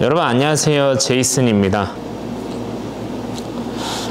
여러분 안녕하세요, 제이슨입니다.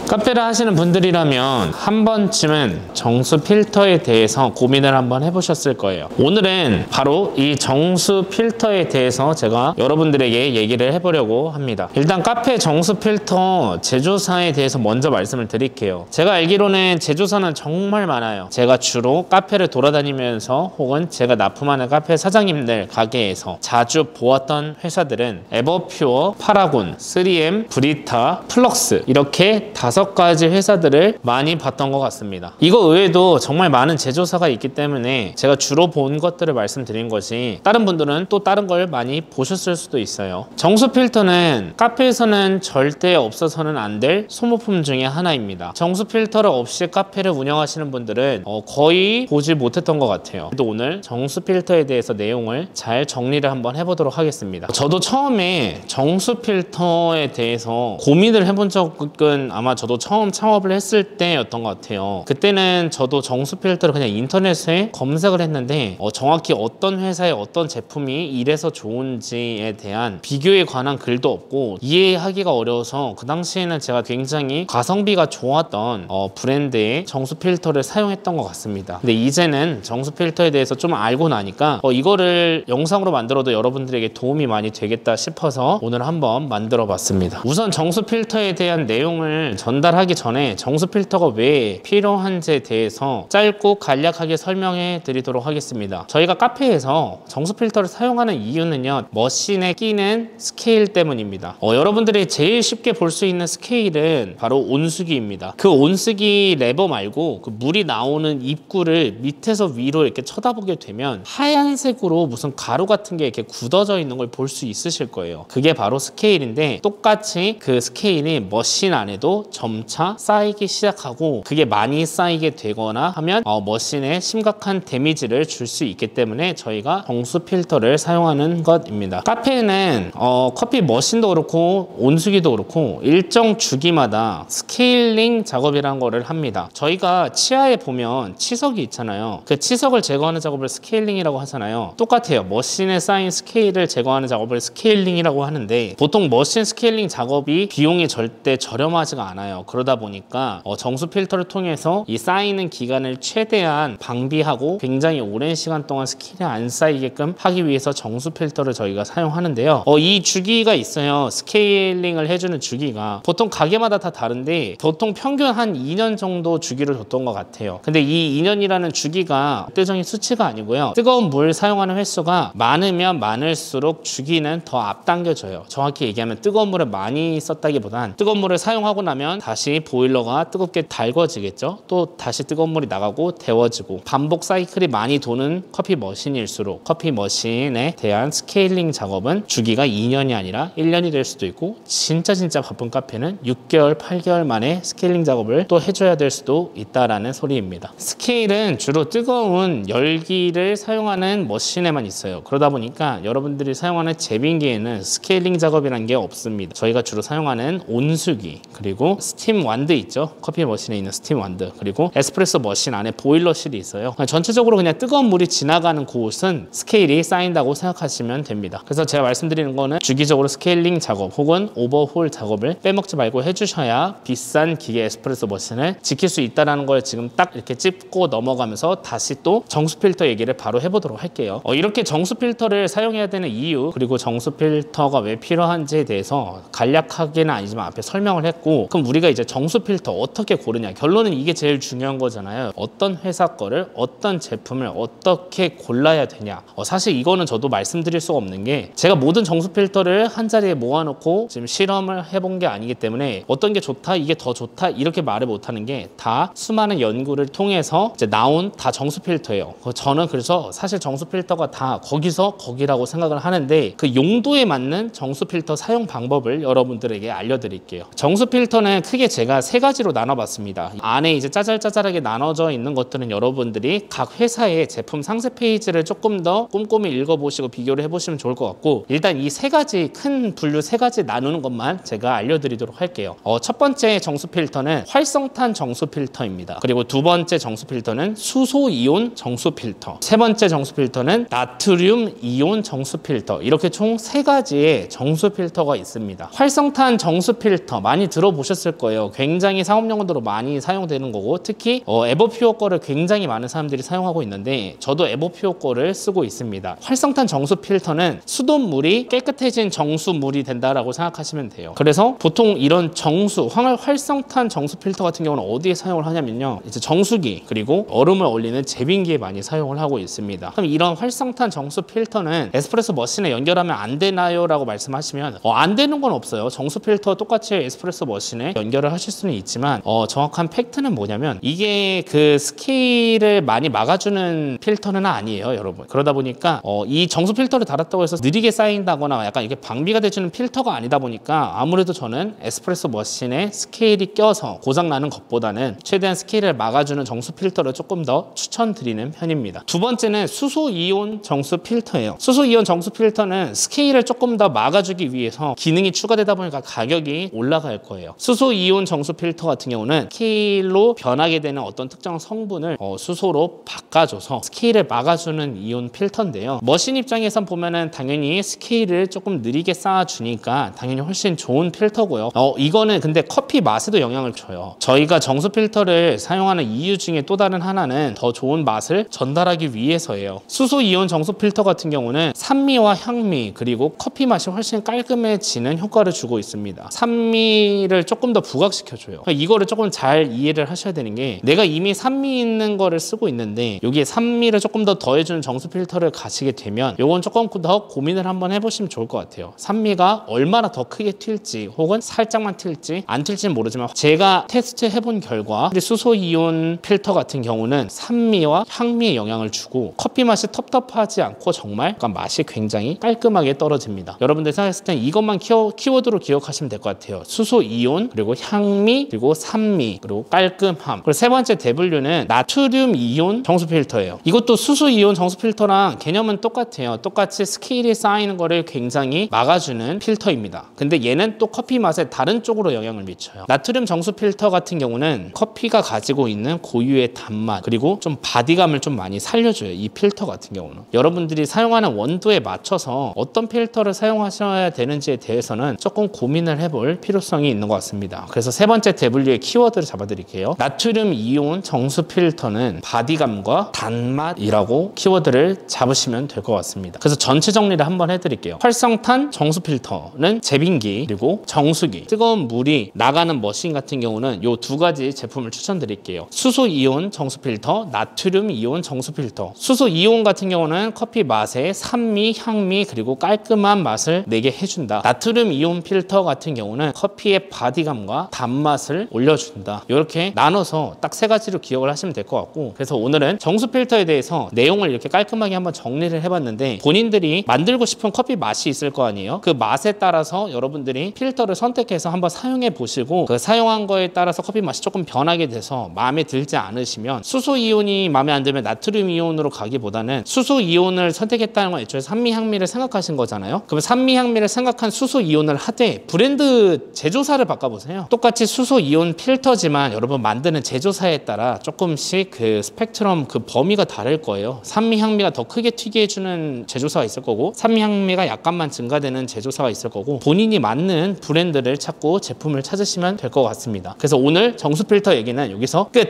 카페를 하시는 분들이라면 한 번쯤은 정수 필터에 대해서 고민을 한번 해보셨을 거예요. 오늘은 바로 이 정수 필터에 대해서 제가 여러분들에게 얘기를 해보려고 합니다. 일단 카페 정수 필터 제조사에 대해서 먼저 말씀을 드릴게요. 제가 알기로는 제조사는 정말 많아요. 제가 주로 카페를 돌아다니면서 혹은 제가 납품하는 카페 사장님들 가게에서 자주 보았던 회사들은 에버퓨어, 파라곤, 3M, 브리타, 플럭스 이렇게 5가지 회사들을 많이 봤던 것 같습니다. 이거 외에도 정말 많은 제조사가 있기 때문에 제가 주로 본 것들을 말씀드린 것이, 다른 분들은 또 다른 걸 많이 보셨을 수도 있어요. 정수 필터는 카페에서는 절대 없어서는 안 될 소모품 중에 하나입니다. 정수 필터를 없이 카페를 운영하시는 분들은 거의 보지 못했던 것 같아요. 그래도 오늘 정수 필터에 대해서 내용을 잘 정리를 한번 해보도록 하겠습니다. 저도 처음에 정수 필터에 대해서 고민을 해본 적은 아마 저도 처음 창업을 했을 때였던 것 같아요. 그때는 저도 정수 필터를 그냥 인터넷에 검색을 했는데 정확히 어떤 회사의 어떤 제품이 이래서 좋은지에 대한 비교에 관한 글도 없고 이해하기가 어려워서 그 당시에는 제가 굉장히 가성비가 좋았던 브랜드의 정수 필터를 사용했던 것 같습니다. 근데 이제는 정수 필터에 대해서 좀 알고 나니까 이거를 영상으로 만들어도 여러분들에게 도움이 많이 되겠다 싶어서 오늘 한번 만들어 봤습니다. 우선 정수 필터에 대한 내용을 전달하기 전에 정수 필터가 왜 필요한지에 대해서 짧고 간략하게 설명해 드리도록 하겠습니다. 저희가 카페에서 정수 필터를 사용하는 이유는요, 머신에 끼는 스케일 때문입니다. 여러분들이 제일 쉽게 볼 수 있는 스케일은 바로 온수기입니다. 그 온수기 레버 말고 그 물이 나오는 입구를 밑에서 위로 이렇게 쳐다보게 되면 하얀색으로 무슨 가루 같은 게 이렇게 굳어져 있는 걸 볼 수 있으실 거예요. 그게 바로 스케일인데, 똑같이 그 스케일이 머신 안에도 점차 쌓이기 시작하고 그게 많이 쌓이게 되거나 하면 머신에 심각한 데미지를 줄 수 있기 때문에 저희가 정수 필터를 사용하는 것입니다. 카페에는 커피 머신도 그렇고 온수기도 그렇고 일정 주기마다 스케일링 작업이라는 거를 합니다. 저희가 치아에 보면 치석이 있잖아요. 그 치석을 제거하는 작업을 스케일링이라고 하잖아요. 똑같아요. 머신에 쌓인 스케일을 제거하는 작업을 스케일링이라고 하는데, 보통 머신 스케일링 작업이 비용이 절대 저렴하지가 않아요. 그러다 보니까 정수 필터를 통해서 이 쌓이는 기간을 최대한 방비하고 굉장히 오랜 시간 동안 스케일이 안 쌓이게끔 하기 위해서 정수 필터를 저희가 사용하는데요. 이 주기가 있어요. 스케일링을 해주는 주기가 보통 가게마다 다 다른데 보통 평균 한 2년 정도 주기를 줬던 것 같아요. 근데 이 2년이라는 주기가 절대적인 수치가 아니고요, 뜨거운 물 사용하는 횟수가 많으면 많을수록 주기는 더 앞당겨져요. 정확히 얘기하면 뜨거운 물을 많이 썼다기보단 뜨거운 물을 사용하고 나면 다시 보일러가 뜨겁게 달궈지겠죠. 또 다시 뜨거운 물이 나가고 데워지고, 반복 사이클이 많이 도는 커피 머신일수록 커피 머신에 대한 스케일링 작업은 주기가 2년이 아니라 1년이 될 수도 있고, 진짜 바쁜 카페는 6개월, 8개월 만에 스케일링 작업을 또 해줘야 될 수도 있다라는 소리입니다. 스케일은 주로 뜨거운 열기를 사용하는 머신에만 있어요. 그러다 보니까 여러분들이 사용하는 제빙기에는 스케일링 작업이라는 게 없습니다. 저희가 주로 사용하는 온수기, 그리고 스팀 완드 있죠. 커피 머신에 있는 스팀 완드, 그리고 에스프레소 머신 안에 보일러실이 있어요. 전체적으로 그냥 뜨거운 물이 지나가는 곳은 스케일이 쌓인다고 생각하시면 됩니다. 그래서 제가 말씀드리는 거는 주기적으로 스케일링 작업 혹은 오버홀 작업을 빼먹지 말고 해주셔야 비싼 기계 에스프레소 머신을 지킬 수 있다는 걸 지금 딱 이렇게 짚고 넘어가면서 다시 또 정수 필터 얘기를 바로 해보도록 할게요. 이렇게 정수 필터를 사용해야 되는 이유, 그리고 정수 필터가 왜 필요한지에 대해서 간략하게는 아니지만 앞에 설명을 했고, 그럼 우리가 이제 정수 필터 어떻게 고르냐, 결론은 이게 제일 중요한 거잖아요. 어떤 회사 거를, 어떤 제품을 어떻게 골라야 되냐. 사실 이거는 저도 말씀드릴 수가 없는 게, 제가 모든 정수 필터를 한 자리에 모아놓고 지금 실험을 해본 게 아니기 때문에 어떤 게 좋다, 이게 더 좋다 이렇게 말을 못하는 게 다 수많은 연구를 통해서 이제 나온 다 정수 필터예요. 저는 그래서 사실 정수 필터가 다 거기서 거기라고 생각을 하는데, 그 용도에 맞는 정수 필터 사용 방법을 여러분들에게 알려드릴게요. 정수 필터는 크게 제가 세 가지로 나눠봤습니다. 안에 이제 짜잘짜잘하게 나눠져 있는 것들은 여러분들이 각 회사의 제품 상세 페이지를 조금 더 꼼꼼히 읽어보시고 비교를 해보시면 좋을 것 같고, 일단 이 세 가지 큰 분류 세 가지 나누는 것만 제가 알려드리도록 할게요. 첫 번째 정수 필터는 활성탄 정수 필터입니다. 그리고 두 번째 정수 필터는 수소 이온 정수 필터, 세 번째 정수 필터는 나트륨 이온 정수 필터, 이렇게 총 세 가지의 정수 필터가 있습니다. 활성탄 정수 필터 많이 들어보셨을 거예요. 굉장히 상업용어로 많이 사용되는 거고, 특히 에버퓨어 거를 굉장히 많은 사람들이 사용하고 있는데 저도 에버퓨어 거를 쓰고 있습니다. 활성탄 정수 필터는 수돗물이 깨끗해진 정수물이 된다라고 생각하시면 돼요. 그래서 보통 이런 정수, 활성탄 정수 필터 같은 경우는 어디에 사용을 하냐면요, 이제 정수기 그리고 얼음을 얼리는 제빙기에 많이 사용을 하고 있습니다. 그럼 이런 활성탄 정수 필터는 에스프레소 머신에 연결하면 안 되나요? 라고 말씀하시면 안 되는 건 없어요. 정수 필터 똑같이 에스프레소 머신에 연결을 하실 수는 있지만 정확한 팩트는 뭐냐면 이게 그 스케일을 많이 막아주는 필터는 아니에요, 여러분. 그러다 보니까 이 정수 필터를 달았다고 해서 느리게 쌓인다거나 약간 이게 방비가 돼주는 필터가 아니다 보니까 아무래도 저는 에스프레소 머신에 스케일이 껴서 고장나는 것보다는 최대한 스케일을 막아주는 정수 필터를 조금 더 추천드리는 편입니다. 두 번째는 수소 이온 정수 필터예요. 수소 이온 정수 필터는 스케일을 조금 더 막아주기 위해서 기능이 추가되다 보니까 가격이 올라갈 거예요. 수소 이온 정수 필터 같은 경우는 스케일로 변하게 되는 어떤 특정 성분을 수소로 바꿔줘서 스케일을 막아주는 이온 필터인데요. 머신 입장에선 보면은 당연히 스케일을 조금 느리게 쌓아주니까 당연히 훨씬 좋은 필터고요. 이거는 근데 커피 맛에도 영향을 줘요. 저희가 정수 필터를 사용하는 이유 중에 또 다른 하나는 더 좋은 맛을 전달하기 위해서예요. 수소 이온 정수 필터 같은 경우는 산미와 향미 그리고 커피 맛이 훨씬 깔끔해지는 효과를 주고 있습니다. 산미를 조금 더 부각시켜줘요. 이거를 조금 잘 이해를 하셔야 되는 게, 내가 이미 산미 있는 거를 쓰고 있는데 여기에 산미를 조금 더 더해주는 정수 필터를 가시게 되면 이건 조금 더 고민을 한번 해보시면 좋을 것 같아요. 산미가 얼마나 더 크게 튈지 혹은 살짝만 튈지 안 튈지는 모르지만 제가 테스트 해본 결과 수소 이온 필터 같은 경우는 산미와 향미에 영향을 주고 커피 맛이 텁텁하지 않고 정말 맛이 굉장히 깔끔하게 떨어집니다. 여러분들 생각했을 땐 이것만 키워드로 기억하시면 될 것 같아요. 수소 이온, 그리고 향미, 그리고 산미, 그리고 깔끔함. 그리고 세 번째 대분류는 나트륨 이온 정수 필터예요. 이것도 수소 이온 정수 필터랑 개념은 똑같아요. 똑같이 스케일이 쌓이는 거를 굉장히 막아주는 필터입니다. 근데 얘는 또 커피 맛에 다른 쪽으로 영향을 미쳐요. 나트륨 정수 필터 같은 경우는 커피가 가지고 있는 고유의 단맛 그리고 좀 바디감을 좀 많이 살려줘요. 이 필터 같은 경우는 여러분들이 사용하는 원도에 맞춰서 어떤 필터를 사용하셔야 되는지에 대해서는 조금 고민을 해볼 필요성이 있는 것 같습니다. 그래서 세 번째 대분류의 키워드를 잡아드릴게요. 나트륨 이온 정수 필터는 바디감과 단맛이라고 키워드를 잡으시면 될 것 같습니다. 그래서 전체 정리를 한번 해드릴게요. 활성탄 정수 필터는 제빙기 그리고 정수기, 뜨거운 물이 나가는 머신 같은 경우는 이 두 가지 제품을 추천드릴게요. 수소 이온 정수 필터, 나트륨 이온 정수 필터. 수소 이온 같은 경우는 커피 맛에 산미, 향미 그리고 깔끔한 맛을 내게 해준다. 나트륨 이온 필터 같은 경우는 커피의 바디감과 단맛을 올려준다. 이렇게 나눠서 딱 세 가지로 기억을 하시면 될 것 같고, 그래서 오늘은 정수 필터에 대해서 내용을 이렇게 깔끔하게 한번 정리를 해봤는데, 본인들이 만들고 싶은 커피 맛이 있을 거 아니에요. 그 맛에 따라서 여러분들이 필터를 선택해서 한번 사용해 보시고, 그 사용한 거에 따라서 커피 맛이 조금 변하게 돼서 마음에 들지 않으시면 수소 이온이 마음에 안 들면 나트륨 이온으로 가기보다는 수소 이온을 선택했다는 건 애초에 산미 향미를 생각하신 거잖아요. 그럼 산미 향미를 생각한 수소 이온을 하되 브랜드 제조사를 바꿔보세요. 똑같이 수소 이온 필터지만 여러분 만드는 제조사에 따라 조금씩 그 스펙트럼 그 범위가 다를 거예요. 산미 향미가 더 크게 튀게 해주는 제조사가 있을 거고, 산미 향미가 약간만 증가되는 제조사가 있을 거고, 본인이 맞는 브랜드를 찾고 제품을 찾으시면 될 것 같습니다. 그래서 오늘 정수 필터 얘기는 여기서 끝!